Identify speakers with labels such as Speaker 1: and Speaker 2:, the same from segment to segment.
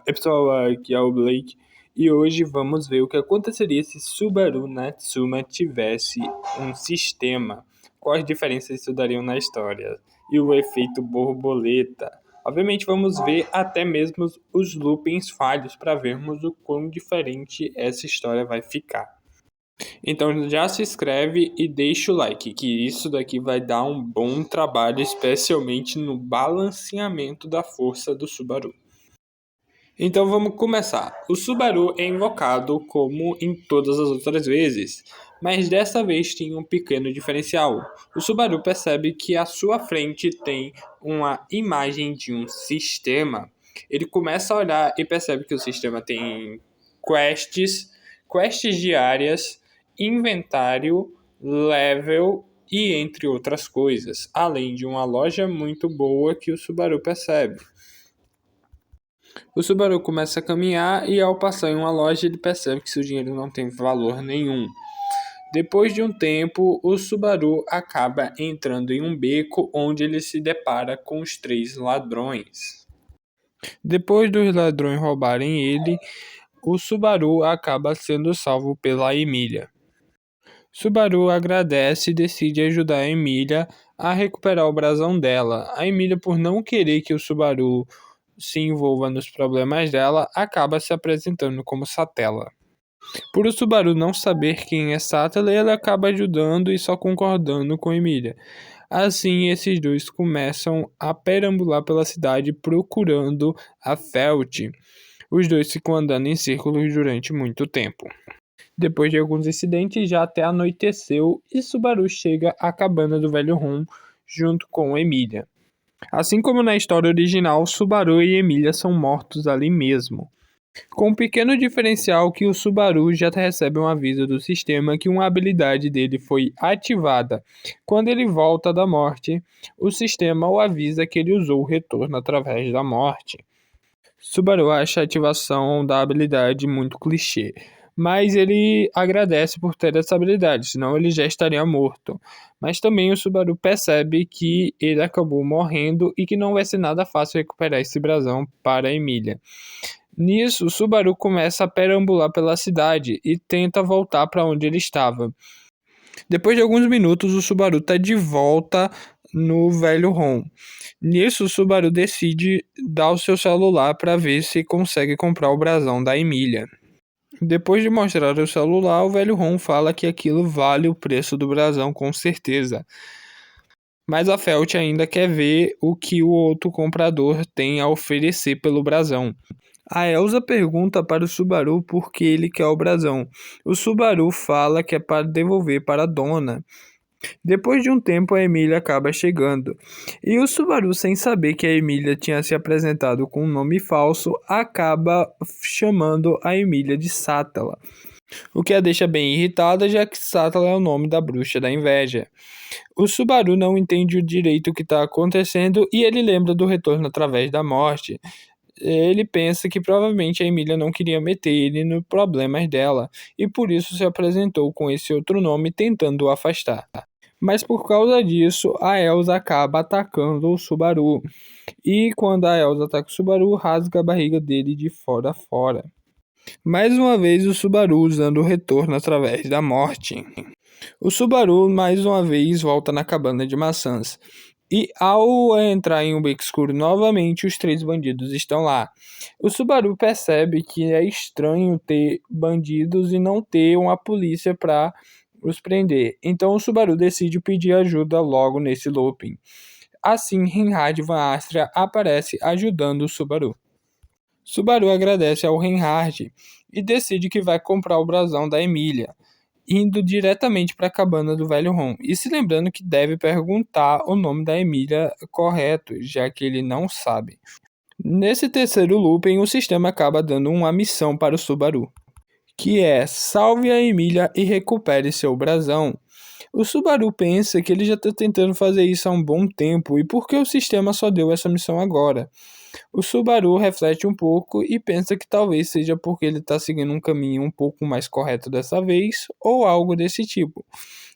Speaker 1: Pessoal, aqui é o Blake e hoje vamos ver o que aconteceria se Subaru Natsuma tivesse um sistema. Quais diferenças isso dariam na história e o efeito borboleta. Obviamente vamos ver até mesmo os loopings falhos para vermos o quão diferente essa história vai ficar. Então já se inscreve e deixa o like, que isso daqui vai dar um bom trabalho, especialmente no balanceamento da força do Subaru. Então vamos começar. O Subaru é invocado como em todas as outras vezes, mas dessa vez tem um pequeno diferencial. O Subaru percebe que à sua frente tem uma imagem de um sistema. Ele começa a olhar e percebe que o sistema tem quests diárias, inventário, level e entre outras coisas, além de uma loja muito boa que o Subaru percebe. O Subaru começa a caminhar e ao passar em uma loja ele percebe que seu dinheiro não tem valor nenhum. Depois de um tempo, o Subaru acaba entrando em um beco onde ele se depara com os 3 ladrões. Depois dos ladrões roubarem ele, o Subaru acaba sendo salvo pela Emília. Subaru agradece e decide ajudar a Emília a recuperar o brasão dela. A Emília, por não querer que o Subaru se envolva nos problemas dela, acaba se apresentando como Satella. Por o Subaru não saber quem é Satella, ele acaba ajudando e só concordando com Emília. Assim, esses dois começam a perambular pela cidade procurando a Felt. Os dois ficam andando em círculos durante muito tempo. Depois de alguns incidentes, já até anoiteceu e Subaru chega à cabana do velho Ron junto com Emília. Assim como na história original, Subaru e Emília são mortos ali mesmo. Com um pequeno diferencial que o Subaru já recebe um aviso do sistema que uma habilidade dele foi ativada. Quando ele volta da morte, o sistema o avisa que ele usou o retorno através da morte. Subaru acha a ativação da habilidade muito clichê, mas ele agradece por ter essa habilidade, senão ele já estaria morto. Mas também o Subaru percebe que ele acabou morrendo e que não vai ser nada fácil recuperar esse brasão para a Emília. Nisso, o Subaru começa a perambular pela cidade e tenta voltar para onde ele estava. Depois de alguns minutos, o Subaru está de volta no velho Ron. Nisso, o Subaru decide dar o seu celular para ver se consegue comprar o brasão da Emília. Depois de mostrar o celular, o velho Ron fala que aquilo vale o preço do brasão com certeza. Mas a Felt ainda quer ver o que o outro comprador tem a oferecer pelo brasão. A Elsa pergunta para o Subaru por que ele quer o brasão. O Subaru fala que é para devolver para a dona. Depois de um tempo, a Emília acaba chegando. E o Subaru, sem saber que a Emília tinha se apresentado com um nome falso, acaba chamando a Emília de Satella. O que a deixa bem irritada, já que Satella é o nome da bruxa da inveja. O Subaru não entende direito o que está acontecendo e ele lembra do retorno através da morte. Ele pensa que provavelmente a Emília não queria meter ele nos problemas dela e por isso se apresentou com esse outro nome tentando o afastar. Mas por causa disso, a Elsa acaba atacando o Subaru. E quando a Elsa ataca o Subaru, rasga a barriga dele de fora a fora. Mais uma vez o Subaru usando o retorno através da morte. O Subaru mais uma vez volta na cabana de maçãs. E ao entrar em um beco escuro novamente, os 3 bandidos estão lá. O Subaru percebe que é estranho ter bandidos e não ter uma polícia para os prender. Então o Subaru decide pedir ajuda logo nesse looping. Assim, Reinhard Van Astria aparece ajudando o Subaru. Subaru agradece ao Reinhard e decide que vai comprar o brasão da Emília, indo diretamente para a cabana do velho Ron, e se lembrando que deve perguntar o nome da Emília correto, já que ele não sabe. Nesse terceiro looping, o sistema acaba dando uma missão para o Subaru, que é salve a Emília e recupere seu brasão. O Subaru pensa que ele já está tentando fazer isso há um bom tempo, e por que o sistema só deu essa missão agora? O Subaru reflete um pouco e pensa que talvez seja porque ele está seguindo um caminho um pouco mais correto dessa vez, ou algo desse tipo.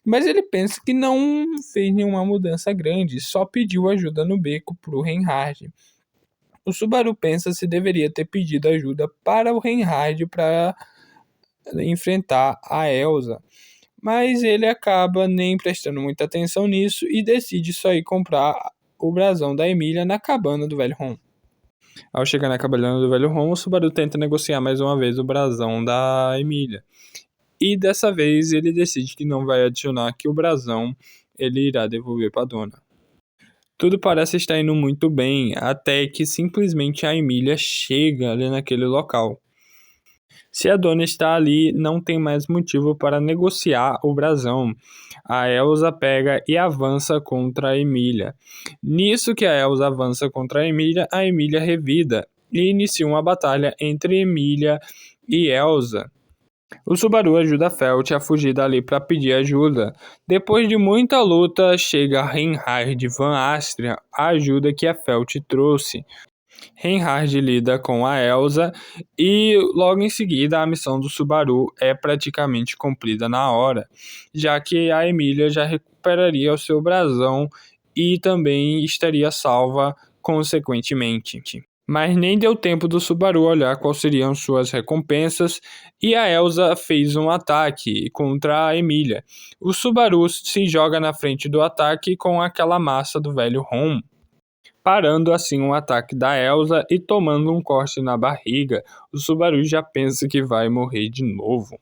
Speaker 1: Mas ele pensa que não fez nenhuma mudança grande, só pediu ajuda no beco para o Reinhard. O Subaru pensa se deveria ter pedido ajuda para o Reinhard para enfrentar a Elsa, mas ele acaba nem prestando muita atenção nisso e decide só ir comprar o brasão da Emília na cabana do velho Ron. Ao chegar na cabana do velho Ron, o Subaru tenta negociar mais uma vez o brasão da Emília. E dessa vez ele decide que não vai adicionar que o brasão ele irá devolver para a dona. Tudo parece estar indo muito bem, até que simplesmente a Emília chega ali naquele local. Se a dona está ali, não tem mais motivo para negociar o brasão. A Elsa pega e avança contra a Emília. Nisso que a Elsa avança contra a Emília revida e inicia uma batalha entre Emília e Elsa. O Subaru ajuda a Felt a fugir dali para pedir ajuda. Depois de muita luta, chega Reinhard van Astria, a ajuda que a Felt trouxe. Reinhard lida com a Elsa e logo em seguida a missão do Subaru é praticamente cumprida na hora, já que a Emília já recuperaria o seu brasão e também estaria salva consequentemente. Mas nem deu tempo do Subaru olhar quais seriam suas recompensas e a Elsa fez um ataque contra a Emília. O Subaru se joga na frente do ataque com aquela massa do velho Ron, parando assim um ataque da Elsa e tomando um corte na barriga. O Subaru já pensa que vai morrer de novo.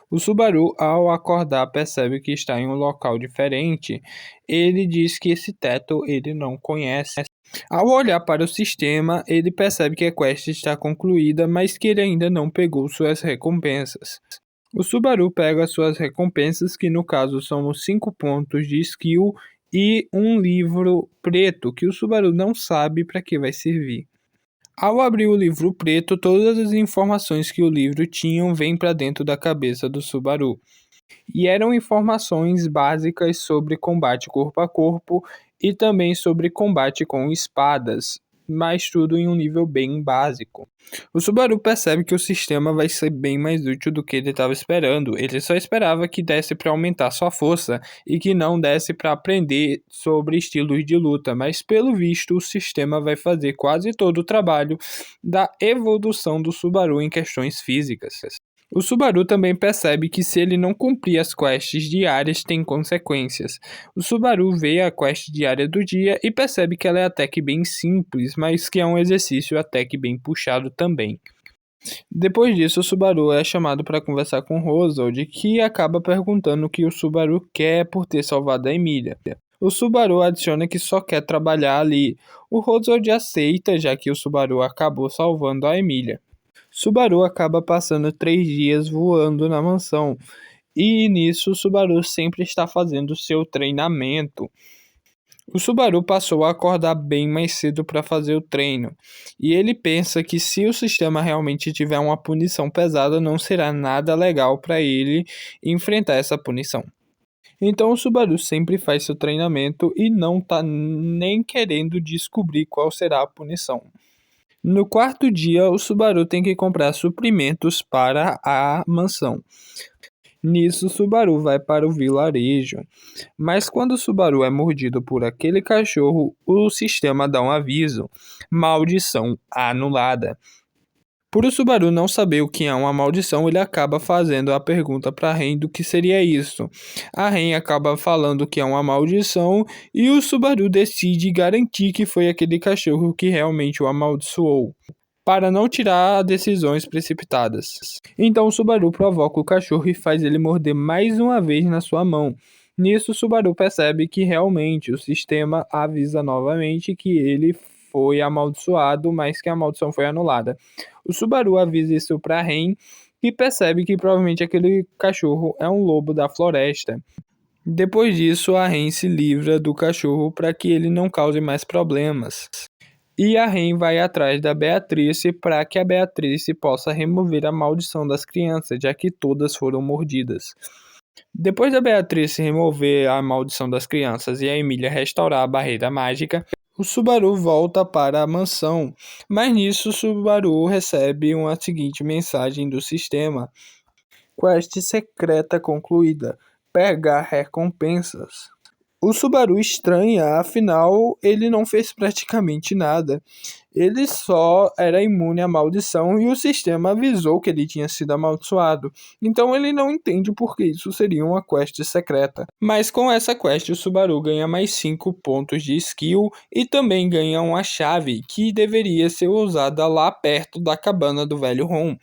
Speaker 1: O Subaru, ao acordar, percebe que está em um local diferente. Ele diz que esse teto ele não conhece. Ao olhar para o sistema, ele percebe que a quest está concluída, mas que ele ainda não pegou suas recompensas. O Subaru pega suas recompensas, que no caso são os 5 pontos de skill e um livro preto, que o Subaru não sabe para que vai servir. Ao abrir o livro preto, todas as informações que o livro tinha vêm para dentro da cabeça do Subaru. E eram informações básicas sobre combate corpo a corpo e também sobre combate com espadas, mas tudo em um nível bem básico. O Subaru percebe que o sistema vai ser bem mais útil do que ele estava esperando. Ele só esperava que desse para aumentar sua força e que não desse para aprender sobre estilos de luta, mas pelo visto o sistema vai fazer quase todo o trabalho da evolução do Subaru em questões físicas. O Subaru também percebe que se ele não cumprir as quests diárias, tem consequências. O Subaru vê a quest diária do dia e percebe que ela é até que bem simples, mas que é um exercício até que bem puxado também. Depois disso, o Subaru é chamado para conversar com Rosald, que acaba perguntando o que o Subaru quer por ter salvado a Emília. O Subaru adiciona que só quer trabalhar ali. O Rosald aceita, já que o Subaru acabou salvando a Emília. Subaru acaba passando 3 dias voando na mansão, e nisso o Subaru sempre está fazendo seu treinamento. O Subaru passou a acordar bem mais cedo para fazer o treino, e ele pensa que se o sistema realmente tiver uma punição pesada, não será nada legal para ele enfrentar essa punição. Então o Subaru sempre faz seu treinamento e não está nem querendo descobrir qual será a punição. No 4º dia, o Subaru tem que comprar suprimentos para a mansão. Nisso, o Subaru vai para o vilarejo. Mas quando o Subaru é mordido por aquele cachorro, o sistema dá um aviso: maldição anulada. Por o Subaru não saber o que é uma maldição, ele acaba fazendo a pergunta para a Ren do que seria isso. A Ren acaba falando que é uma maldição e o Subaru decide garantir que foi aquele cachorro que realmente o amaldiçoou, para não tirar decisões precipitadas. Então o Subaru provoca o cachorro e faz ele morder mais uma vez na sua mão. Nisso o Subaru percebe que realmente o sistema avisa novamente que ele foi amaldiçoado, mas que a maldição foi anulada. O Subaru avisa isso para Ren, que percebe que provavelmente aquele cachorro é um lobo da floresta. Depois disso, a Ren se livra do cachorro para que ele não cause mais problemas. E a Ren vai atrás da Beatrice para que a Beatrice possa remover a maldição das crianças, já que todas foram mordidas. Depois da Beatrice remover a maldição das crianças e a Emília restaurar a barreira mágica, o Subaru volta para a mansão, mas nisso o Subaru recebe uma seguinte mensagem do sistema: quest secreta concluída, pegar recompensas. O Subaru estranha, afinal, ele não fez praticamente nada. Ele só era imune à maldição e o sistema avisou que ele tinha sido amaldiçoado. Então ele não entende por que isso seria uma quest secreta. Mas com essa quest o Subaru ganha mais 5 pontos de skill e também ganha uma chave que deveria ser usada lá perto da cabana do velho Ron.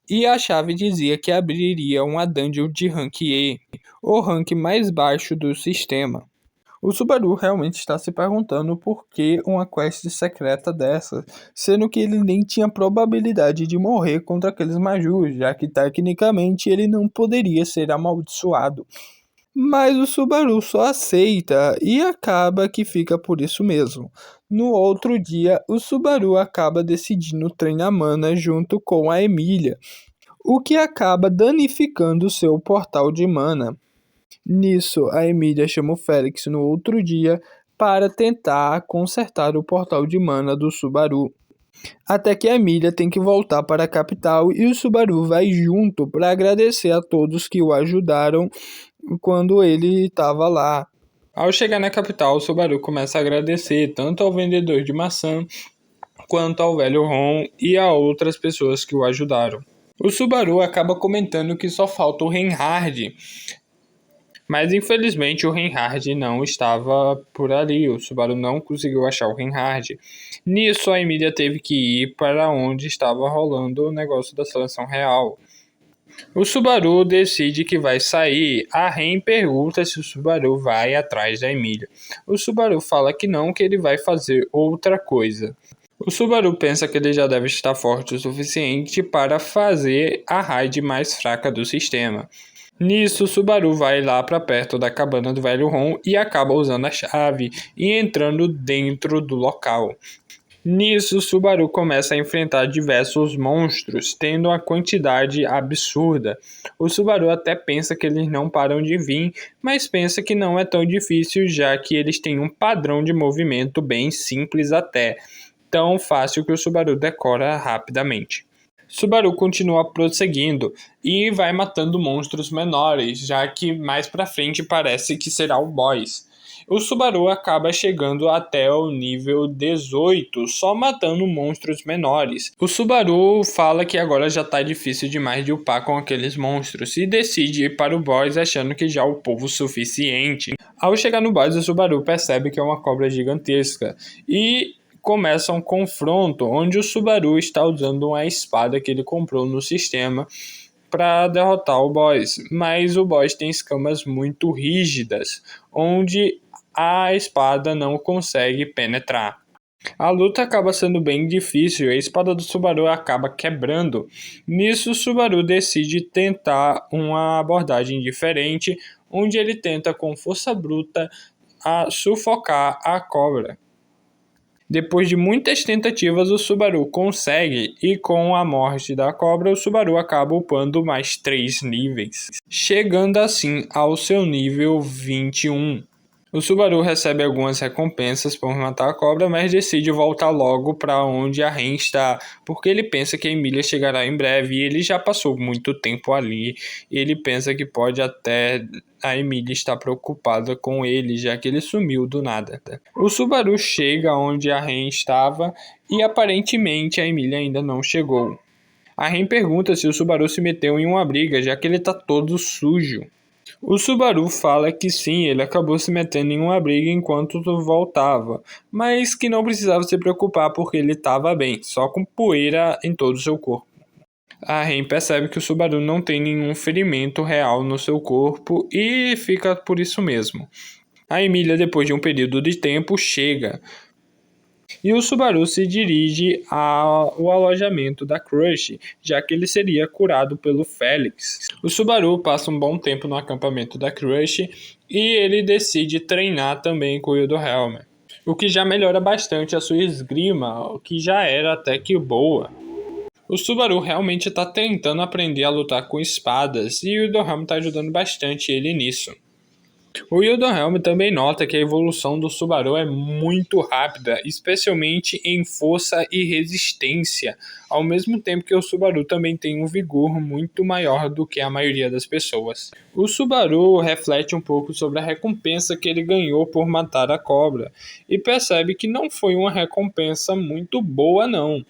Speaker 1: E a chave dizia que abriria uma dungeon de rank E, o rank mais baixo do sistema. O Subaru realmente está se perguntando por que uma quest secreta dessa, sendo que ele nem tinha probabilidade de morrer contra aqueles Majus, já que tecnicamente ele não poderia ser amaldiçoado. Mas o Subaru só aceita e acaba que fica por isso mesmo. No outro dia, o Subaru acaba decidindo treinar mana junto com a Emília, o que acaba danificando seu portal de mana. Nisso, a Emília chama o Félix no outro dia para tentar consertar o portal de mana do Subaru. Até que a Emília tem que voltar para a capital e o Subaru vai junto para agradecer a todos que o ajudaram quando ele estava lá. Ao chegar na capital, o Subaru começa a agradecer tanto ao vendedor de maçã quanto ao velho Ron e a outras pessoas que o ajudaram. O Subaru acaba comentando que só falta o Reinhard, mas infelizmente o Reinhard não estava por ali, o Subaru não conseguiu achar o Reinhard. Nisso a Emília teve que ir para onde estava rolando o negócio da seleção real. O Subaru decide que vai sair, a Ren pergunta se o Subaru vai atrás da Emília. O Subaru fala que não, que ele vai fazer outra coisa. O Subaru pensa que ele já deve estar forte o suficiente para fazer a raid mais fraca do sistema. Nisso, o Subaru vai lá para perto da cabana do velho Ron e acaba usando a chave e entrando dentro do local. Nisso, o Subaru começa a enfrentar diversos monstros, tendo uma quantidade absurda. O Subaru até pensa que eles não param de vir, mas pensa que não é tão difícil, já que eles têm um padrão de movimento bem simples até, tão fácil que o Subaru decora rapidamente. Subaru continua prosseguindo e vai matando monstros menores, já que mais pra frente parece que será o boss. O Subaru acaba chegando até o nível 18, só matando monstros menores. O Subaru fala que agora já tá difícil demais de upar com aqueles monstros e decide ir para o boss achando que já upou o suficiente. Ao chegar no boss, o Subaru percebe que é uma cobra gigantesca e começa um confronto onde o Subaru está usando uma espada que ele comprou no sistema para derrotar o boss, mas o boss tem escamas muito rígidas, onde a espada não consegue penetrar. A luta acaba sendo bem difícil e a espada do Subaru acaba quebrando. Nisso, o Subaru decide tentar uma abordagem diferente, onde ele tenta com força bruta a sufocar a cobra. Depois de muitas tentativas, o Subaru consegue, e com a morte da cobra, o Subaru acaba upando mais 3 níveis, chegando assim ao seu nível 21. O Subaru recebe algumas recompensas por matar a cobra, mas decide voltar logo para onde a Ren está, porque ele pensa que a Emília chegará em breve e ele já passou muito tempo ali. E ele pensa que pode até a Emília estar preocupada com ele, já que ele sumiu do nada. O Subaru chega onde a Ren estava e aparentemente a Emília ainda não chegou. A Ren pergunta se o Subaru se meteu em uma briga, já que ele está todo sujo. O Subaru fala que sim, ele acabou se metendo em uma briga enquanto voltava, mas que não precisava se preocupar porque ele estava bem, só com poeira em todo o seu corpo. A Ren percebe que o Subaru não tem nenhum ferimento real no seu corpo e fica por isso mesmo. A Emília, depois de um período de tempo, chega e o Subaru se dirige ao alojamento da Crush, já que ele seria curado pelo Félix. O Subaru passa um bom tempo no acampamento da Crush e ele decide treinar também com o Wilhelm, o que já melhora bastante a sua esgrima, o que já era até que boa. O Subaru realmente está tentando aprender a lutar com espadas e o Wilhelm está ajudando bastante ele nisso. O Wilhelm também nota que a evolução do Subaru é muito rápida, especialmente em força e resistência, ao mesmo tempo que o Subaru também tem um vigor muito maior do que a maioria das pessoas. O Subaru reflete um pouco sobre a recompensa que ele ganhou por matar a cobra, e percebe que não foi uma recompensa muito boa não.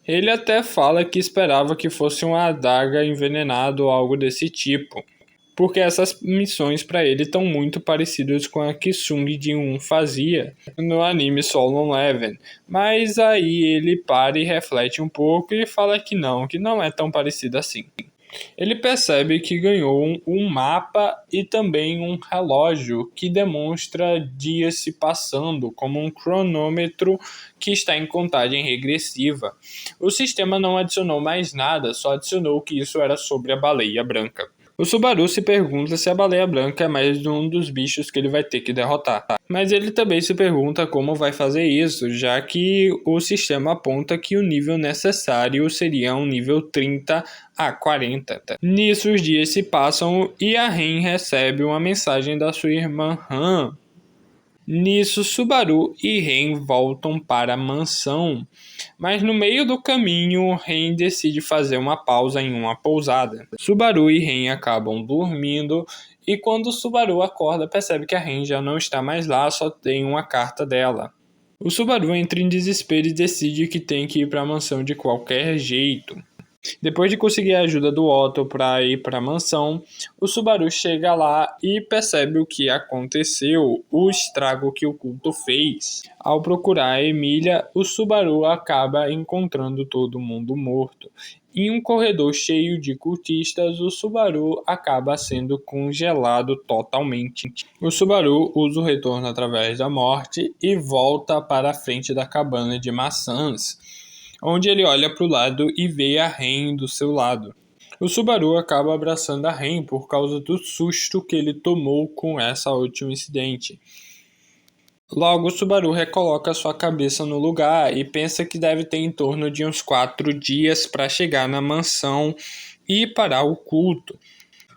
Speaker 1: Ele até fala que esperava que fosse uma adaga envenenada ou algo desse tipo, porque essas missões para ele estão muito parecidas com a que Sung Jin-woo fazia no anime Solo Leveling. Mas aí ele para e reflete um pouco e fala que não é tão parecido assim. Ele percebe que ganhou um mapa e também um relógio que demonstra dias se passando, como um cronômetro que está em contagem regressiva. O sistema não adicionou mais nada, só adicionou que isso era sobre a baleia branca. O Subaru se pergunta se a baleia branca é mais um dos bichos que ele vai ter que derrotar. Mas ele também se pergunta como vai fazer isso, já que o sistema aponta que o nível necessário seria um nível 30 a 40. Nisso os dias se passam e a Ren recebe uma mensagem da sua irmã Han. Nisso, Subaru e Ren voltam para a mansão, mas no meio do caminho, Ren decide fazer uma pausa em uma pousada. Subaru e Ren acabam dormindo e quando Subaru acorda, percebe que a Ren já não está mais lá, só tem uma carta dela. O Subaru entra em desespero e decide que tem que ir para a mansão de qualquer jeito. Depois de conseguir a ajuda do Otto para ir para a mansão, o Subaru chega lá e percebe o que aconteceu, o estrago que o culto fez. Ao procurar a Emília, o Subaru acaba encontrando todo mundo morto. Em um corredor cheio de cultistas, o Subaru acaba sendo congelado totalmente. O Subaru usa o retorno através da morte e volta para a frente da cabana de maçãs, onde ele olha para o lado e vê a Ren do seu lado. O Subaru acaba abraçando a Ren por causa do susto que ele tomou com essa último incidente. Logo, o Subaru recoloca sua cabeça no lugar e pensa que deve ter em torno de uns 4 dias para chegar na mansão e parar o culto.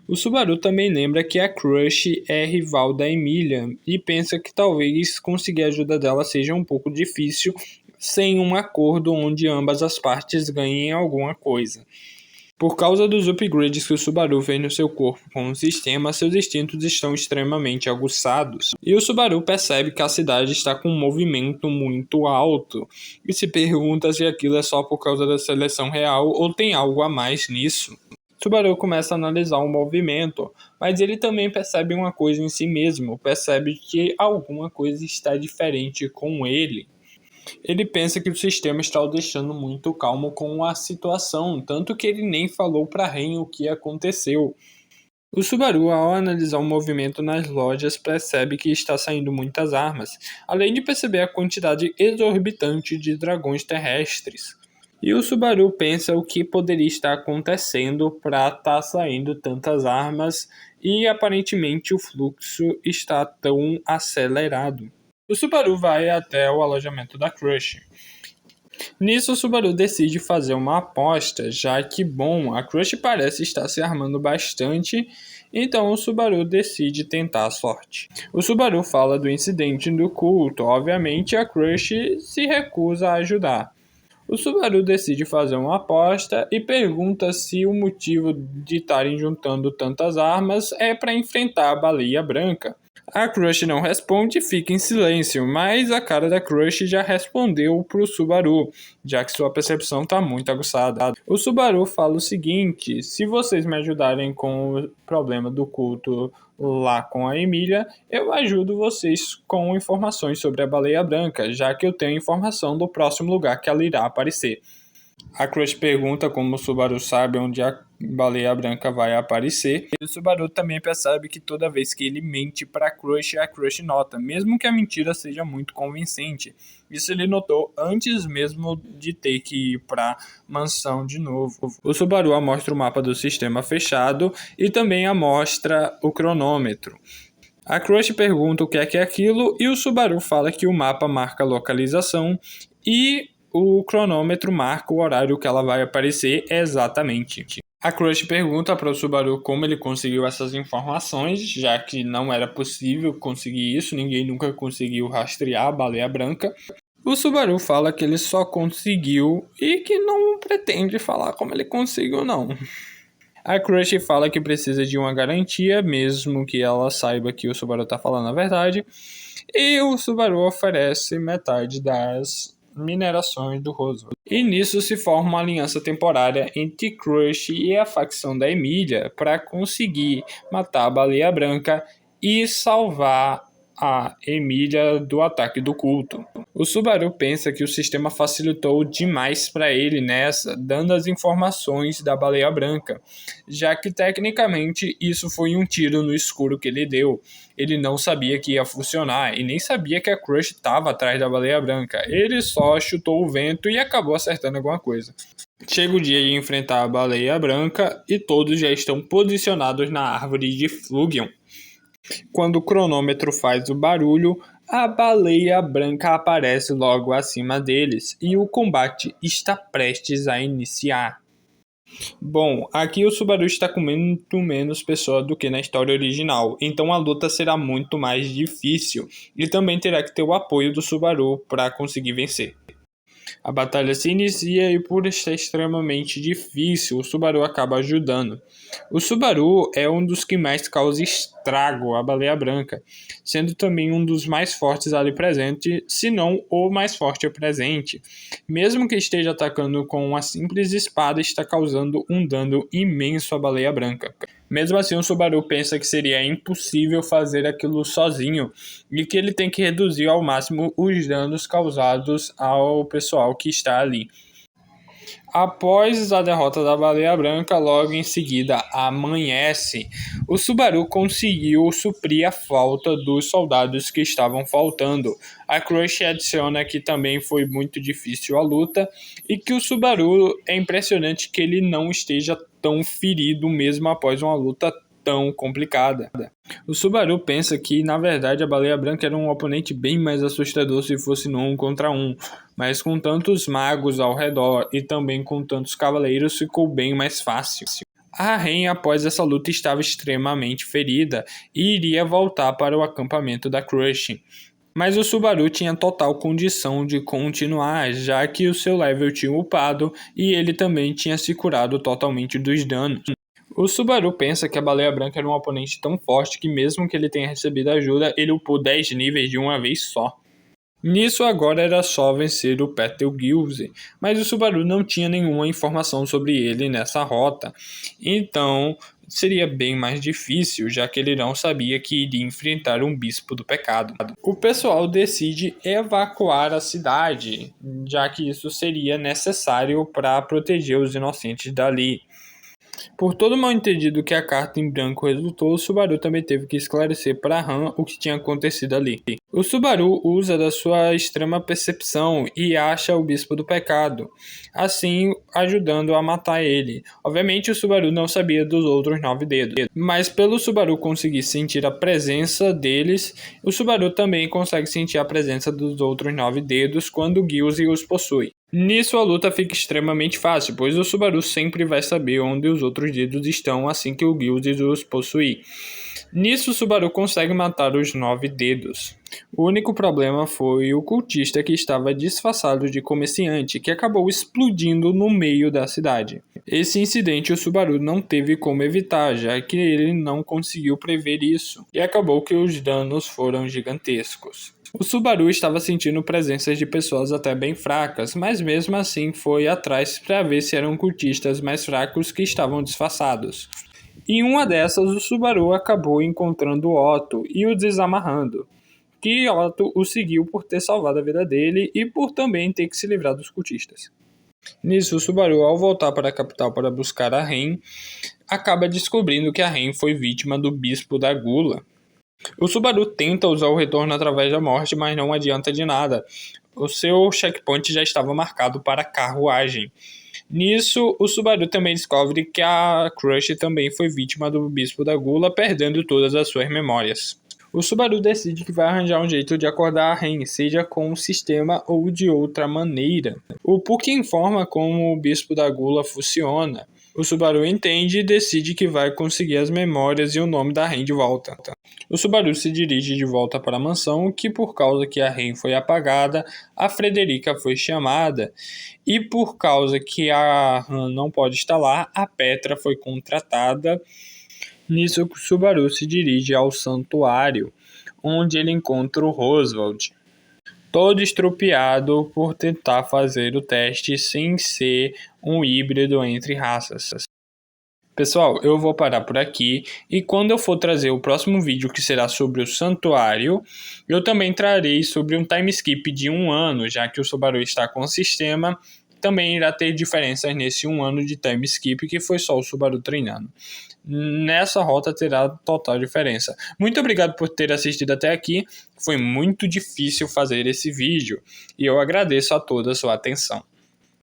Speaker 1: O Subaru também lembra que a Crush é rival da Emília e pensa que talvez conseguir a ajuda dela seja um pouco difícil sem um acordo onde ambas as partes ganhem alguma coisa. Por causa dos upgrades que o Subaru fez no seu corpo com o sistema, seus instintos estão extremamente aguçados. E o Subaru percebe que a cidade está com um movimento muito alto e se pergunta se aquilo é só por causa da seleção real ou tem algo a mais nisso. Subaru começa a analisar o movimento, mas ele também percebe uma coisa em si mesmo, percebe que alguma coisa está diferente com ele. Ele pensa que o sistema está o deixando muito calmo com a situação, tanto que ele nem falou para Ren o que aconteceu. O Subaru, ao analisar o movimento nas lojas, percebe que está saindo muitas armas, além de perceber a quantidade exorbitante de dragões terrestres. E o Subaru pensa o que poderia estar acontecendo para estar saindo tantas armas e aparentemente o fluxo está tão acelerado. O Subaru vai até o alojamento da Crush. Nisso, o Subaru decide fazer uma aposta, já que, a Crush parece estar se armando bastante, então o Subaru decide tentar a sorte. O Subaru fala do incidente do culto, obviamente a Crush se recusa a ajudar. O Subaru decide fazer uma aposta e pergunta se o motivo de estarem juntando tantas armas é para enfrentar a baleia branca. A Crush não responde e fica em silêncio, mas a cara da Crush já respondeu pro Subaru, já que sua percepção está muito aguçada. O Subaru fala o seguinte: se vocês me ajudarem com o problema do culto lá com a Emília, eu ajudo vocês com informações sobre a baleia branca, já que eu tenho informação do próximo lugar que ela irá aparecer. A Crush pergunta como o Subaru sabe onde a baleia branca vai aparecer. E o Subaru também percebe que toda vez que ele mente para a Crush nota, mesmo que a mentira seja muito convincente. Isso ele notou antes mesmo de ter que ir para a mansão de novo. O Subaru mostra o mapa do sistema fechado e também mostra o cronômetro. A Crush pergunta o que é aquilo e o Subaru fala que o mapa marca a localização e o cronômetro marca o horário que ela vai aparecer exatamente. A Crush pergunta para o Subaru como ele conseguiu essas informações, já que não era possível conseguir isso, ninguém nunca conseguiu rastrear a baleia branca. O Subaru fala que ele só conseguiu e que não pretende falar como ele conseguiu, não. A Crush fala que precisa de uma garantia, mesmo que ela saiba que o Subaru está falando a verdade, e o Subaru oferece metade das minerações do Roswell. E nisso se forma uma aliança temporária entre Crush e a facção da Emília para conseguir matar a Baleia Branca e salvar a Emília do ataque do culto. O Subaru pensa que o sistema facilitou demais para ele nessa, dando as informações da Baleia Branca, já que tecnicamente isso foi um tiro no escuro que ele deu. Ele não sabia que ia funcionar e nem sabia que a Crush estava atrás da Baleia Branca. Ele só chutou o vento e acabou acertando alguma coisa. Chega o dia de enfrentar a Baleia Branca e todos já estão posicionados na árvore de Flugion. Quando o cronômetro faz o barulho, a Baleia Branca aparece logo acima deles e o combate está prestes a iniciar. Bom, aqui o Subaru está com muito menos pessoas do que na história original, então a luta será muito mais difícil e também terá que ter o apoio do Subaru para conseguir vencer. A batalha se inicia e, por estar extremamente difícil, o Subaru acaba ajudando. O Subaru é um dos que mais causa estrago à Baleia Branca, sendo também um dos mais fortes ali presente, se não o mais forte presente. Mesmo que esteja atacando com uma simples espada, está causando um dano imenso à Baleia Branca. Mesmo assim, o Subaru pensa que seria impossível fazer aquilo sozinho e que ele tem que reduzir ao máximo os danos causados ao pessoal que está ali. Após a derrota da Baleia Branca, logo em seguida amanhece. O Subaru conseguiu suprir a falta dos soldados que estavam faltando. A Crush adiciona que também foi muito difícil a luta e que o Subaru é impressionante que ele não esteja tão ferido mesmo após uma luta tão complicada. O Subaru pensa que, na verdade, a Baleia Branca era um oponente bem mais assustador se fosse no 1 contra 1, mas com tantos magos ao redor e também com tantos cavaleiros ficou bem mais fácil. A Ren, após essa luta, estava extremamente ferida e iria voltar para o acampamento da Crush. Mas o Subaru tinha total condição de continuar, já que o seu level tinha upado e ele também tinha se curado totalmente dos danos. O Subaru pensa que a Baleia Branca era um oponente tão forte que mesmo que ele tenha recebido ajuda, ele upou 10 níveis de uma vez só. Nisso agora era só vencer o Betelgeuse, mas o Subaru não tinha nenhuma informação sobre ele nessa rota, então seria bem mais difícil, já que ele não sabia que iria enfrentar um Bispo do Pecado. O pessoal decide evacuar a cidade, já que isso seria necessário para proteger os inocentes dali. Por todo mal entendido que a carta em branco resultou, o Subaru também teve que esclarecer para Han o que tinha acontecido ali. O Subaru usa da sua extrema percepção e acha o Bispo do Pecado, assim ajudando a matar ele. Obviamente o Subaru não sabia dos outros 9 dedos, mas pelo Subaru conseguir sentir a presença deles, o Subaru também consegue sentir a presença dos outros 9 dedos quando o Gilze os possui. Nisso a luta fica extremamente fácil, pois o Subaru sempre vai saber onde os outros dedos estão assim que o Gilze os possuir. Nisso o Subaru consegue matar os 9 dedos. O único problema foi o cultista que estava disfarçado de comerciante, que acabou explodindo no meio da cidade. Esse incidente o Subaru não teve como evitar, já que ele não conseguiu prever isso, e acabou que os danos foram gigantescos. O Subaru estava sentindo presenças de pessoas até bem fracas, mas mesmo assim foi atrás para ver se eram cultistas mais fracos que estavam disfarçados. Em uma dessas, o Subaru acabou encontrando Otto e o desamarrando, que Otto o seguiu por ter salvado a vida dele e por também ter que se livrar dos cultistas. Nisso, o Subaru, ao voltar para a capital para buscar a Ren, acaba descobrindo que a Ren foi vítima do Bispo da Gula. O Subaru tenta usar o retorno através da morte, mas não adianta de nada. O seu checkpoint já estava marcado para a carruagem. Nisso, o Subaru também descobre que a Crush também foi vítima do Bispo da Gula, perdendo todas as suas memórias. O Subaru decide que vai arranjar um jeito de acordar a Ren, seja com um sistema ou de outra maneira. O Puck informa como o Bispo da Gula funciona. O Subaru entende e decide que vai conseguir as memórias e o nome da Ren de volta. O Subaru se dirige de volta para a mansão, que por causa que a Ren foi apagada, a Frederica foi chamada, e por causa que a Han não pode estar lá, a Petra foi contratada. Nisso, o Subaru se dirige ao santuário, onde ele encontra o Roswald, todo estropiado por tentar fazer o teste sem ser um híbrido entre raças. Pessoal, eu vou parar por aqui e quando eu for trazer o próximo vídeo, que será sobre o santuário, eu também trarei sobre um time skip de 1 ano, já que o Subaru está com o sistema, também irá ter diferenças nesse 1 ano de time skip, que foi só o Subaru treinando. Nessa rota terá total diferença. Muito obrigado por ter assistido até aqui, foi muito difícil fazer esse vídeo e eu agradeço a toda a sua atenção.